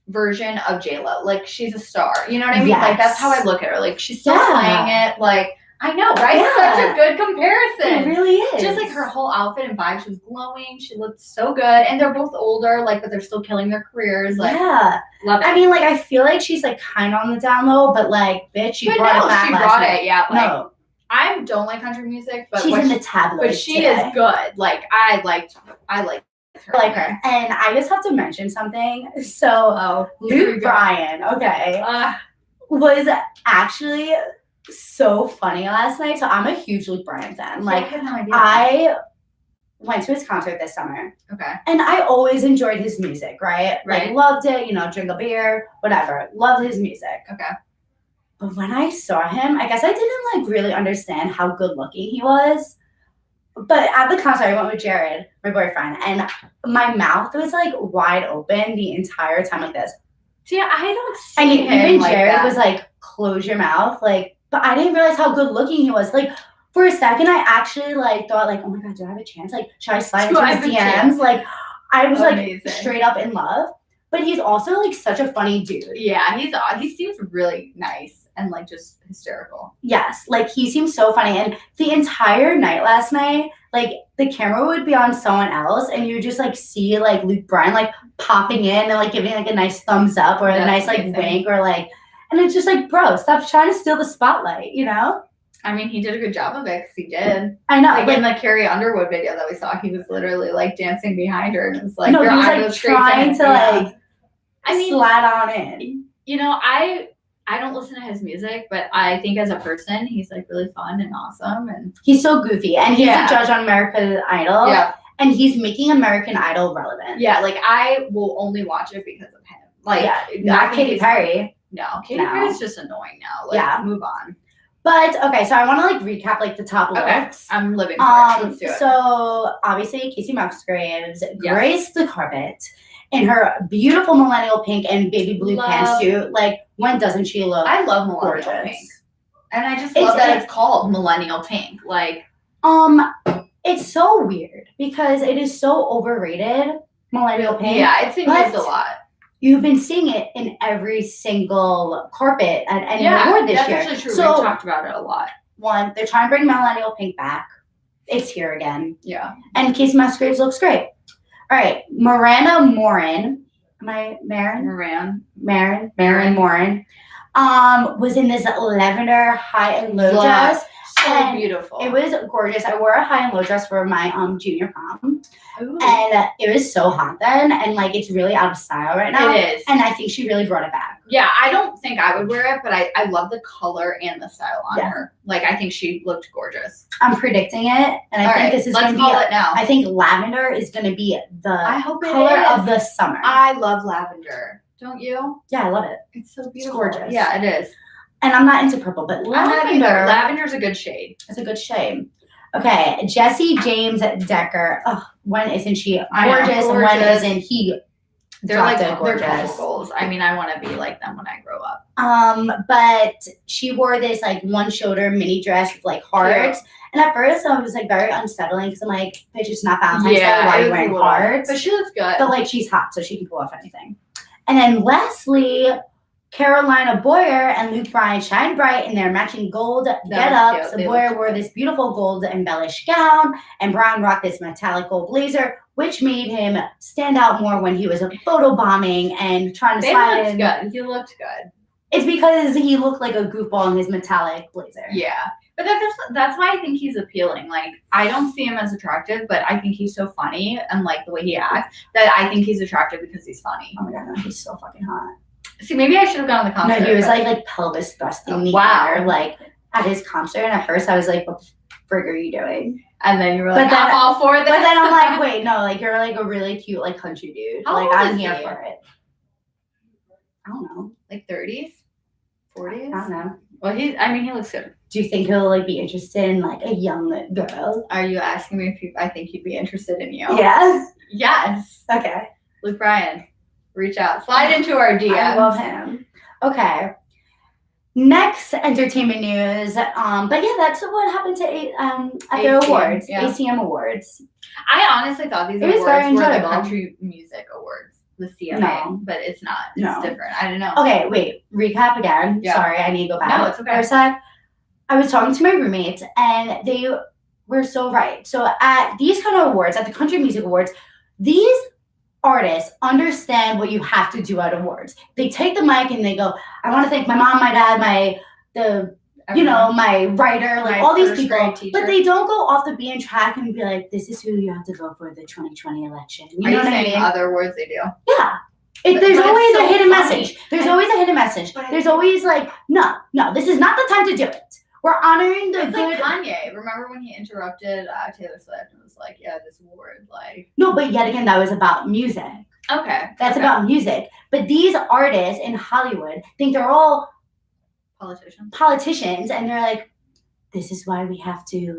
B: version of J-Lo. Like, she's a star. You know what I mean?
A: Yes.
B: Like, that's how I look at her. Like, she's still playing it. Like, I know, right?
A: Yeah.
B: Such a good comparison.
A: It really is.
B: Just, like, her whole outfit and vibe. She was glowing. She looked so good. And they're both older, like, but they're still killing their careers. Like, love it.
A: I mean, like, I feel like she's, like, kind of on the down low, but, like, bitch, she brought it back last night.
B: Yeah. Like,
A: no.
B: I don't like country music, but
A: she's in the tabloids.
B: But she is good. Like, I like her.
A: I like her. And I just have to mention something. So, Luke Bryan, was actually so funny last night. So I'm a huge Luke Bryan fan. Like, I went to his concert this summer.
B: Okay.
A: And I always enjoyed his music, right?
B: Right.
A: Like, loved it, drink a beer, whatever. Loved his music.
B: Okay.
A: But when I saw him, I guess I didn't really understand how good looking he was. But at the concert, I went with Jared, my boyfriend, and my mouth was wide open the entire time like this.
B: See, I don't see
A: and
B: him
A: even
B: like
A: Jared
B: that.
A: was like, close your mouth. But I didn't realize how good looking he was. For a second, I actually thought oh my God, do I have a chance? Should I slide into his DMs? I was
B: Amazing.
A: Straight up in love. But he's also such a funny dude.
B: Yeah, he seems really nice and just hysterical.
A: Yes, he seems so funny. And the entire night last night, the camera would be on someone else, and you would just see Luke Bryan popping in and giving a nice thumbs up or a nice wink or and it's just bro, stop trying to steal the spotlight,
B: I mean, he did a good job of it because he did.
A: I know.
B: In the Carrie Underwood video that we saw, he was literally dancing behind her, and it was
A: no, he was trying to slide on in.
B: I don't listen to his music, but I think as a person, he's really fun and awesome, and
A: he's so goofy. And he's a judge on American Idol.
B: Yeah.
A: And he's making American Idol relevant.
B: Yeah, I will only watch it because of him.
A: Not Katy Perry.
B: No, Katy Perry's just annoying now. Move on.
A: But okay, so I want to recap the top looks.
B: I'm living for it. Let's do it.
A: So obviously Casey Musgraves graced the carpet in her beautiful millennial pink and baby blue pantsuit. When doesn't she look?
B: I love millennial pink, and I just love that it's called millennial pink.
A: It's so weird because it is so overrated. Millennial pink.
B: Yeah, it's been used a lot.
A: You've been seeing it in every single carpet at any award this year.
B: That's actually true. We've talked about it a lot.
A: One, they're trying to bring millennial pink back. It's here again.
B: Yeah.
A: And Casey Musgraves looks great. All right, Miranda Morin. Am I Marin? Marin Morin. Was in this lavender high and low dress.
B: So beautiful.
A: It was gorgeous. I wore a high and low dress for my junior prom.
B: Ooh.
A: And it was so hot then, and it's really out of style right now.
B: It is.
A: And I think she really brought it back.
B: Yeah, I don't think I would wear it, but I love the color and the style on her. I think she looked gorgeous.
A: I'm predicting it, and I think this is going to be.
B: Let's call it now.
A: I think lavender is going to be the color of the summer.
B: I love lavender. Don't you?
A: Yeah, I love it.
B: It's so beautiful.
A: It's gorgeous.
B: Yeah, it is.
A: And I'm not into purple, but lavender.
B: Lavender's a good shade.
A: It's a good shade. Okay, Jessie James Decker. Oh, when isn't she gorgeous? And when isn't he?
B: They're gorgeous. Goals. I mean, I want to be like them when I grow up.
A: But she wore this one shoulder mini dress with hearts. Yeah. And at first I was very unsettling because I'm bitch, it's not Valentine's Day. Why are you wearing hearts?
B: But she looks good.
A: But she's hot, so she can pull off anything. And then Leslie, Carolina Boyer, and Luke Bryan shine bright in their matching gold get-ups. Boyer wore this beautiful gold embellished gown, and Bryan rocked this metallic gold blazer, which made him stand out more when he was photobombing and trying to slide in.
B: Good. He looked good.
A: It's because he looked like a goofball in his metallic blazer.
B: Yeah. But that's why I think he's appealing. I don't see him as attractive, but I think he's so funny and the way he acts that I think he's attractive because he's funny.
A: Oh my God, no, he's so fucking hot.
B: See, maybe I should have gone to the concert.
A: No, he was pelvis thrusting the air, at his concert. And at first I was what the frig are you doing?
B: And then you were I'm all for this.
A: But then I'm wait, no, you're a really cute country dude.
B: How old
A: I'm
B: is
A: here
B: he?
A: for it. I don't know.
B: 30s? 40s?
A: I don't know.
B: Well, he looks good.
A: Do you think he'll be interested in a young girl?
B: Are you asking me if I think he'd be interested in you?
A: Yes.
B: Yes.
A: Okay.
B: Luke Bryan, reach out. Slide into our DMs.
A: I love him. Okay. Next entertainment news. But yeah, that's what happened to at the awards, ACM Awards.
B: I honestly thought these awards were the country music awards, the CMA, but it's not. It's different. I don't know.
A: Okay, wait. Recap again. Yeah. Sorry, I need to go back.
B: No, it's okay.
A: For a sec. I was talking to my roommates, and they were so right. So at these kind of awards, at the country music awards, these artists understand what you have to do at awards. They take the mic and they go, I want to thank my mom, my dad, my writer, all these people. But they don't go off the beaten track and be like, this is who you have to vote for the 2020 election. You know what I mean?
B: Other words they do?
A: Yeah. There's always a hidden message. There's always a hidden message. There's always no, this is not the time to do it. We're honoring the
B: It's
A: good.
B: like Kanye. Remember when he interrupted Taylor Swift and was like, "Yeah, this award, like."
A: No, but yet again, that was about music.
B: Okay.
A: That's about music. But these artists in Hollywood think they're all politicians, and they're like, this is why we have to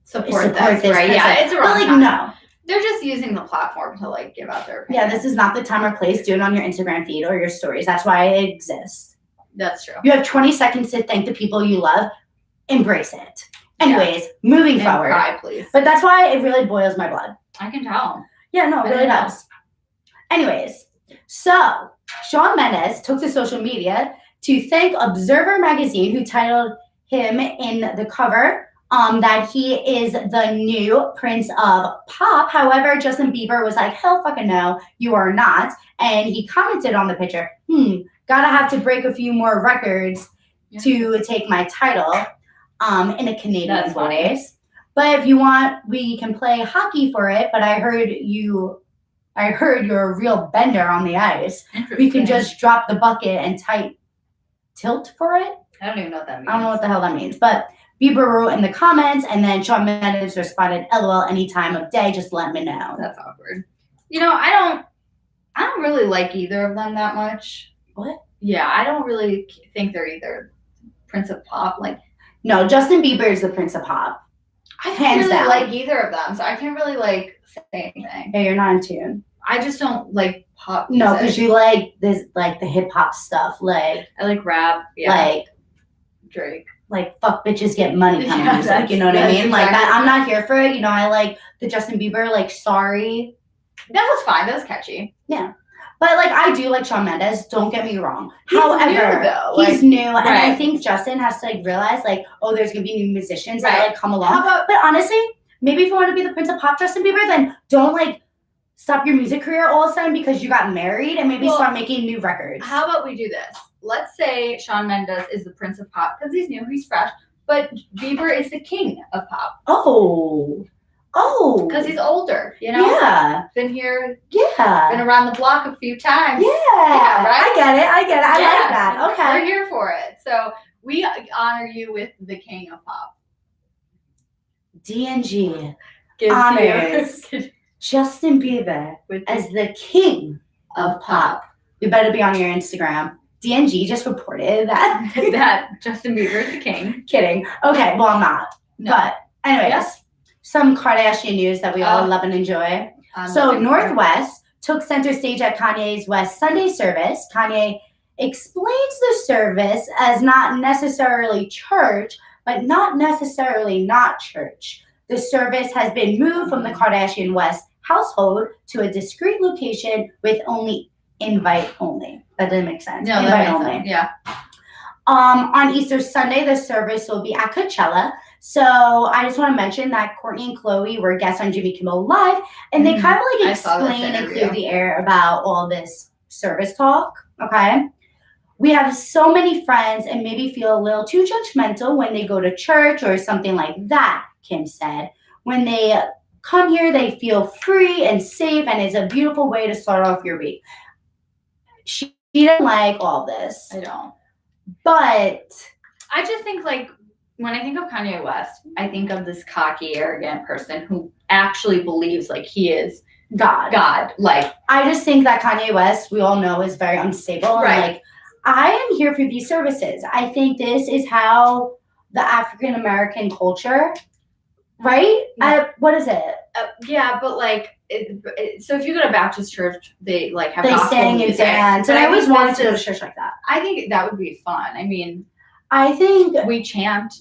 B: support this, right? Yeah, it's wrong.
A: But like, no.
B: They're just using the platform to like give out their opinion.
A: Yeah, this is not the time or place. Do it on your Instagram feed or your stories. That's why it exists.
B: That's true.
A: You have 20 seconds to thank the people you love. Embrace it. Anyways, moving forward.
B: Cry, please.
A: But that's why it really boils my blood.
B: I can tell.
A: Yeah, no, it really does. Anyways, so Shawn Mendes took to social media to thank Observer magazine, who titled him in the cover that he is the new Prince of Pop. However, Justin Bieber was like, hell fucking no, you are not. And he commented on the picture, gotta have to break a few more records to take my title in a Canadian voice. But if you want, we can play hockey for it. But I heard you're a real bender on the ice. We can just drop the bucket and tilt for it.
B: I don't even know what that means.
A: I don't know what the hell that means. But Bieber wrote in the comments, and then Shawn Mendes responded, LOL, any time of day, just let me know.
B: That's awkward. You know, I don't really like either of them that much.
A: What?
B: Yeah, I don't really think they're either Prince of Pop. Like,
A: no, Justin Bieber is the Prince of Pop.
B: I can't really like either of them, so I can't really like say anything.
A: Hey, you're not in tune.
B: I just don't like pop music.
A: No, because you like this, like the hip hop stuff. Like,
B: I like rap. Yeah.
A: Like
B: Drake.
A: Like fuck bitches get money kind of music. You know what I mean? Like that. I'm not here for it. You know, I like the Justin Bieber, like Sorry.
B: That was fine. That was catchy.
A: Yeah. But like I do like Shawn Mendes, don't get me wrong.
B: He's
A: However,
B: new, though.
A: He's new,
B: right.
A: And I think Justin has to like realize like, oh, there's gonna be new musicians that like come along.
B: But
A: honestly, maybe if you want to be the Prince of Pop, Justin Bieber, then don't like stop your music career all of a sudden because you got married, and maybe start making new records.
B: How about we do this? Let's say Shawn Mendes is the Prince of Pop because he's new, he's fresh, but Bieber is the king of pop.
A: Oh,
B: because he's older, you know?
A: Yeah.
B: Been here.
A: Yeah.
B: Been around the block a few times.
A: Yeah.
B: Right?
A: I get it. I like that. Okay.
B: We're here for it. So we honor you with the king of pop.
A: DNG honors Justin Bieber as the king of pop. You better be on your Instagram. DNG just reported that.
B: that Justin Bieber is the king.
A: Kidding. Okay, well, I'm not. No. But anyways, some Kardashian news that we all love and enjoy. So North West took center stage at Kanye's West Sunday service. Kanye explains the service as not necessarily church, but not necessarily not church. The service has been moved from the Kardashian West household to a discreet location with only invite only. That didn't make sense.
B: No,
A: invite
B: that
A: only.
B: Sense. Yeah.
A: On Easter Sunday, the service will be at Coachella. So I just want to mention that Kourtney and Khloe were guests on Jimmy Kimmel Live, and they kind of like explain and clear the air about all this service talk. Okay. We have so many friends and maybe feel a little too judgmental when they go to church or something like that, Kim said. When they come here, they feel free and safe, and it's a beautiful way to start off your week. She didn't like all this.
B: I don't.
A: But
B: I just think like when I think of Kanye West, I think of this cocky, arrogant person who actually believes like he is God. Like
A: I just think that Kanye West, we all know, is very unstable.
B: Right.
A: And like I am here for these services. I think this is how the African American culture, right?
B: Yeah.
A: What is it?
B: Yeah, but like, so if you go to Baptist church, they like have gospel
A: sing
B: music.
A: and dance. And I always wanted to go to church like that.
B: I think that would be fun. I mean,
A: I think
B: we chant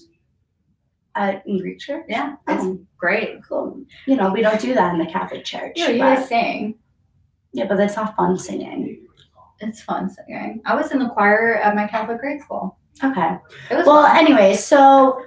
A: in Greek church.
B: Yeah, it's great.
A: Cool. You know, we don't do that in the Catholic church.
B: Yeah, you guys sing.
A: Yeah, but that's not fun singing.
B: It's fun singing. I was in the choir at my Catholic grade school.
A: Okay.
B: It was
A: well,
B: fun.
A: Anyway, so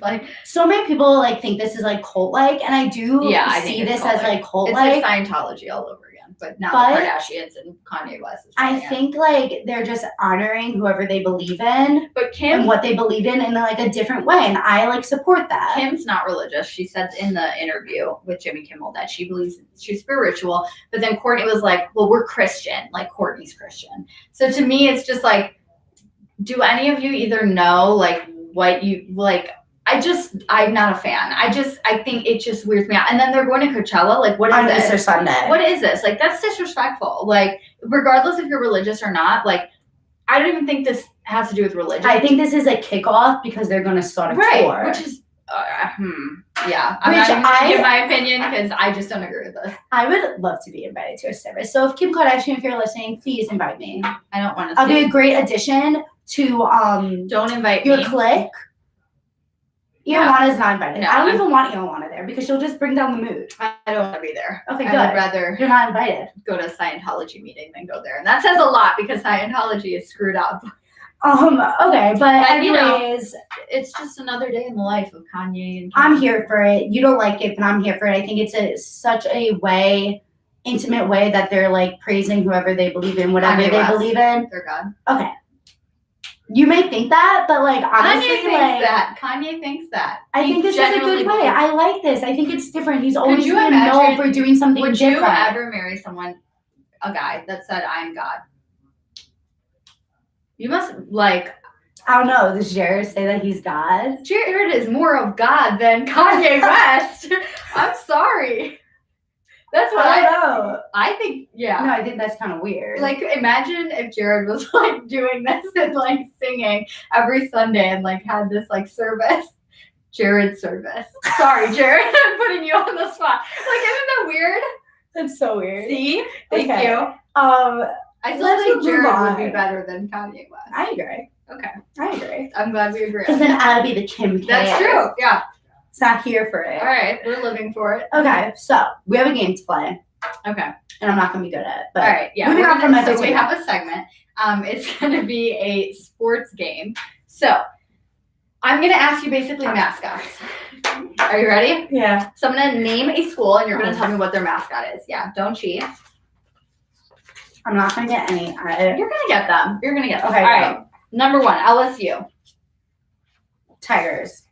B: like
A: so many people like think this is like cult-like, and I do see this as like cult-like.
B: It's like Scientology all over again, but now the Kardashians and Kanye West is
A: I think like they're just honoring whoever they believe in,
B: but Kim
A: and what they believe in like a different way, and I like support that.
B: Kim's not religious. She said in the interview with Jimmy Kimmel that she believes she's spiritual, but then Kourtney was like, well, we're Christian, like Kourtney's Christian. So to me, it's just like, do any of you either know like what you like. I'm not a fan. I think it just weirds me out. And then they're going to Coachella. Like, what is
A: On
B: this?
A: Easter Sunday.
B: What is this? Like, that's disrespectful. Like, regardless if you're religious or not, like, I don't even think this has to do with religion.
A: I think this is a kickoff because they're going to start a tour.
B: Which is, yeah. I'm not even going to give my opinion because I just don't agree with this.
A: I would love to be invited to a service. So if Kim Kardashian, if you're listening, please invite me.
B: I don't want to.
A: I'll be a great addition to
B: Don't invite
A: your
B: me.
A: clique. Ioana's not invited.
B: No,
A: I don't even want Ioana there because she'll just bring down the mood.
B: I don't want to be there.
A: Okay,
B: I
A: good.
B: would rather
A: You're not invited.
B: go to a Scientology meeting than go there. And that says a lot because Scientology is screwed up.
A: Okay, but anyways,
B: it's just another day in the life of Kanye and Kim.
A: I'm here for it. You don't like it, but I'm here for it. I think it's such a intimate way that they're like praising whoever they believe in, whatever
B: Kanye
A: they
B: West.
A: believe in.
B: They're God.
A: Okay. You may think that, but like honestly,
B: Kanye thinks that.
A: I think this is a good way. I like this. I think it's different. He's always been known for doing something different.
B: Would you ever marry a guy that said, "I'm God"? You must I
A: don't know. Does Jared say that he's God?
B: Jared is more of God than Kanye West. I'm sorry. That's what
A: I know.
B: I think, yeah.
A: No, I think that's kind of weird.
B: Like, imagine if Jared was like doing this and like singing every Sunday and like had this like service. Jared service. Sorry, Jared, I'm putting you on the spot. Like, isn't that weird?
A: That's so weird.
B: See? Thank you. I still think Jared would be better than Kanye West.
A: I agree.
B: Okay.
A: I agree.
B: I'm glad we agree.
A: Because then I'll be the Kim K.
B: That's true. Yeah.
A: It's not here for it.
B: All right. We're living for it.
A: Okay. So we have a game to play.
B: Okay.
A: And I'm not going to be good at it. But
B: all right. Yeah.
A: Moving on from that.
B: So we have a segment. It's going to be a sports game. So I'm going to ask you basically mascots. Are you ready?
A: Yeah.
B: So I'm going to name a school and you're going to tell me what their mascot is. Yeah. Don't cheat.
A: I'm not going to get any.
B: You're going to get them. You're going to get them.
A: Okay.
B: All right. Number 1, LSU.
A: Tigers.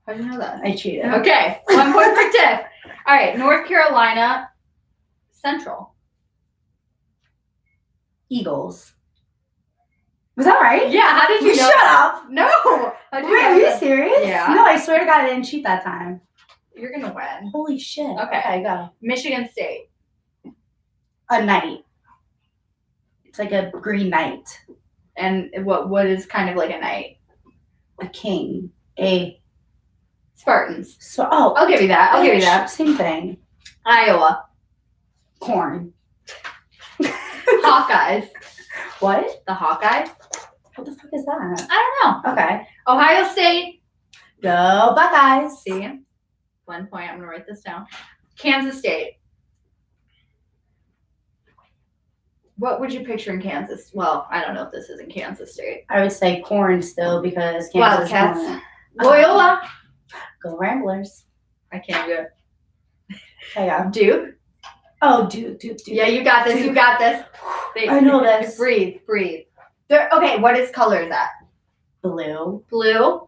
B: How'd you know that?
A: I cheated.
B: Okay. 1 point for Tiff. All right. North Carolina Central.
A: Eagles. Was that right?
B: Yeah. How did you know
A: shut
B: that?
A: up.
B: No.
A: Wait, are you serious?
B: Yeah.
A: No, I swear to God, I didn't cheat that time.
B: You're going to win.
A: Holy shit.
B: Okay,
A: go.
B: Michigan State.
A: A knight. It's like a green knight.
B: And what is kind of like a knight?
A: A king. A
B: Spartans.
A: So
B: I'll give you that. I'll give you that.
A: Same thing.
B: Iowa.
A: Corn.
B: Hawkeyes.
A: What?
B: The Hawkeyes?
A: What the fuck is that?
B: I don't know.
A: Okay.
B: Ohio State.
A: Go Buckeyes.
B: See? 1 point. I'm going to write this down. Kansas State. What would you picture in Kansas? Well, I don't know if this is in Kansas State.
A: I would say corn still because Kansas.
B: Wildcats. Loyola.
A: Go Ramblers.
B: I can't do it.
A: Okay, go.
B: Duke.
A: Oh, Duke.
B: Yeah, you got this. You got this.
A: I know this.
B: Breathe. Okay, what is color is that?
A: Blue.
B: Blue.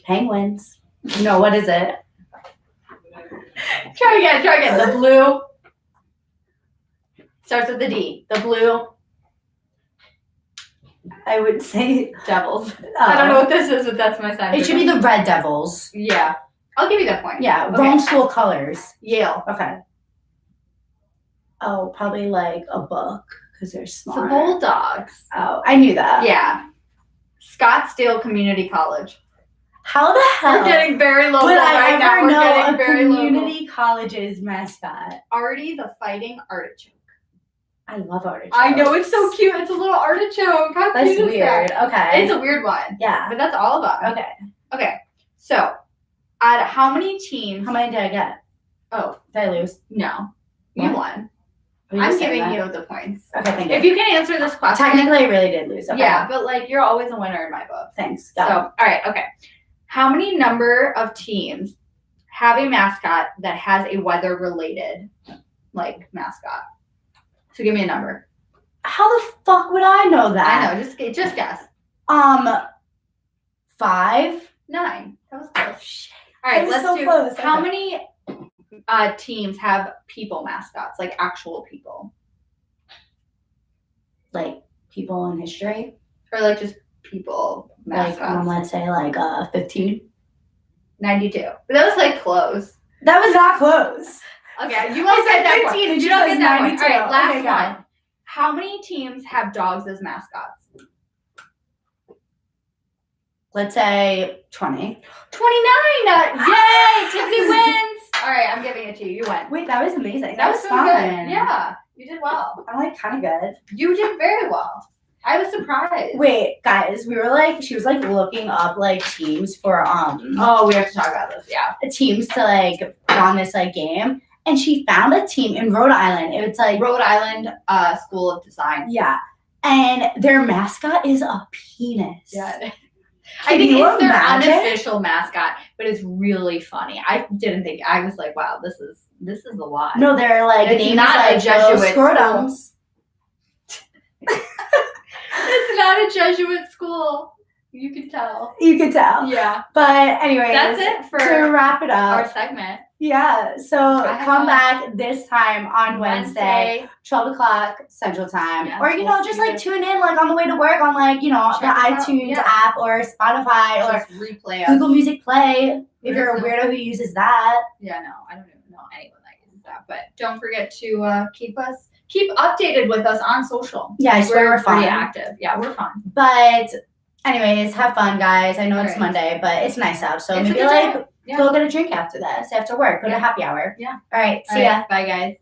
A: Penguins. No, what is it?
B: Try again. The blue. Starts with the D. The blue.
A: I would say
B: Devils. I don't know what this is, but that's my sign.
A: It should be the Red Devils.
B: Yeah. I'll give you that point.
A: Yeah,
B: Okay.
A: wrong school colors.
B: Yale.
A: Okay. Oh, probably like a book because they're smart.
B: The Bulldogs.
A: Oh, I knew that.
B: Yeah. Scottsdale Community College.
A: How the hell
B: We're getting very local
A: would
B: right
A: I
B: now.
A: ever
B: We're
A: know
B: getting
A: a
B: very
A: community college's mascot?
B: Artie the Fighting Artichoke.
A: I love artichokes.
B: I know, it's so cute. It's a little artichoke. How
A: That's
B: cute is
A: weird.
B: that?
A: Okay.
B: It's a weird one.
A: Yeah.
B: But that's all about it. Okay. So, out of how many teams?
A: How many did I get?
B: Oh,
A: Did I lose?
B: no. You
A: What?
B: won.
A: Are you
B: I'm
A: saying
B: giving
A: that?
B: you the points.
A: Okay, thank
B: If
A: you.
B: you can answer this question.
A: Technically, I really did lose. Okay.
B: Yeah, but like you're always a winner in my book.
A: Thanks.
B: So,
A: Got
B: all right, okay. How many number of teams have a mascot that has a weather-related like mascot? So give me a number.
A: How the fuck would I know that?
B: I know, just guess.
A: 5.
B: 9. That was close.
A: Shit.
B: All right,
A: That was
B: let's
A: so
B: do.
A: close.
B: How
A: Okay.
B: many teams have people mascots, like actual people,
A: Like people in history.
B: or like just people
A: Like,
B: mascots.
A: let's say like 15.
B: 92. But that was like close.
A: That was not close.
B: Okay, you won't
A: I said
B: get that
A: 15
B: point.
A: and
B: You
A: she
B: don't
A: says
B: get that point.
A: 92.
B: All right, last
A: Okay, go.
B: one. How many teams have dogs as mascots?
A: Let's say 20.
B: 29! Yay! Tiffany wins! All right, I'm giving it to you. You win.
A: Wait, that was amazing.
B: That was so
A: fun.
B: good. Yeah, you did well.
A: I'm like kind of good.
B: You did very well. I was surprised.
A: Wait, guys, she was like looking up like teams for
B: Oh, we have to talk about this. Yeah.
A: teams to like put on this like game, and she found a team in Rhode Island. It was like
B: Rhode Island School of Design.
A: yeah, and their mascot is a penis.
B: Yeah.
A: Can
B: I think
A: you
B: it's their
A: imagine?
B: unofficial mascot, but it's really funny. I didn't think. I was like, wow, this is a lot.
A: No, they're like
B: It's
A: names
B: not a
A: like
B: Jesuit
A: scrotums.
B: It's not a Jesuit school. You can tell.
A: You could tell.
B: Yeah.
A: But anyways,
B: That's it for
A: to wrap it up.
B: our segment.
A: Yeah, so
B: have
A: come
B: a-
A: back this time on Wednesday, 12 o'clock Central Time.
B: Yes,
A: or, you
B: we'll
A: know, just
B: see
A: like
B: you.
A: tune in like on the way to work on like, you know,
B: Check
A: the
B: us out,
A: iTunes
B: yeah.
A: app or Spotify or
B: Just replay us.
A: Google Music Play if you're a
B: Listen.
A: weirdo who uses that.
B: Yeah, no, I don't even know anyone that uses that. But don't forget to keep updated with us on social.
A: Yeah, I swear we're fun.
B: pretty active. Yeah, we're fun.
A: But anyways, have fun, guys. I know it's
B: Alright.
A: Monday, but it's nice out. So
B: It's a
A: maybe
B: good
A: like
B: day. Yeah.
A: go get a drink after this, after work. Go
B: Yeah.
A: to happy hour.
B: Yeah.
A: All right, see
B: All
A: ya.
B: right, bye, guys.